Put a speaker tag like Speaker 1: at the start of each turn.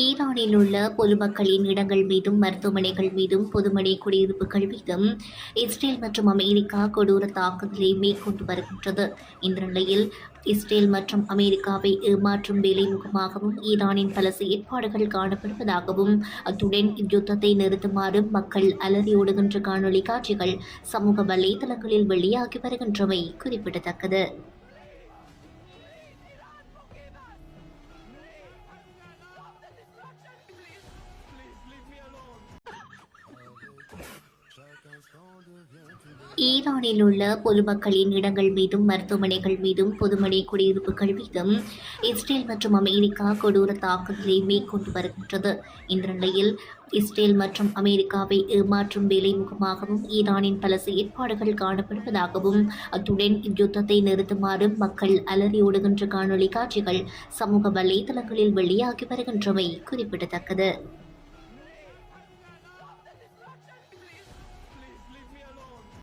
Speaker 1: ஈரானில் உள்ள பொதுமக்களின் இடங்கள் மீதும் மருத்துவமனைகள் மீதும் பொதுமனை குடியிருப்புகள் மீதும் இஸ்ரேல் மற்றும் அமெரிக்கா கொடூர தாக்குதலை மேற்கொண்டு வருகின்றது. இந்த நிலையில் இஸ்ரேல் மற்றும் அமெரிக்காவை ஏமாற்றும் வேலைமுகமாகவும் ஈரானின் பல செயற்பாடுகள் காணப்படுவதாகவும் அத்துடன் இவ்யுத்தத்தை நிறுத்துமாறும் மக்கள் அலறியோடுகின்ற காணொலி காட்சிகள் சமூக வலைதளங்களில் வெளியாகி வருகின்றமை குறிப்பிடத்தக்கது. ஈரானில் உள்ள பொதுமக்களின் இடங்கள் மீதும் மருத்துவமனைகள் மீதும் பொதுமனை குடியிருப்புகள் மீதும் இஸ்ரேல் மற்றும் அமெரிக்கா கொடூர தாக்குதலை மேற்கொண்டு வருகின்றது. இந்த நிலையில் இஸ்ரேல் மற்றும் அமெரிக்காவை ஏமாற்றும் வேலைமுகமாகவும் ஈரானின் பல செயற்பாடுகள் காணப்படுவதாகவும் அத்துடன் இவ்யுத்தத்தை நிறுத்துமாறும் மக்கள் அலறியோடுகின்ற காணொலி காட்சிகள் சமூக வலைதளங்களில் வெளியாகி வருகின்றமை குறிப்பிடத்தக்கது.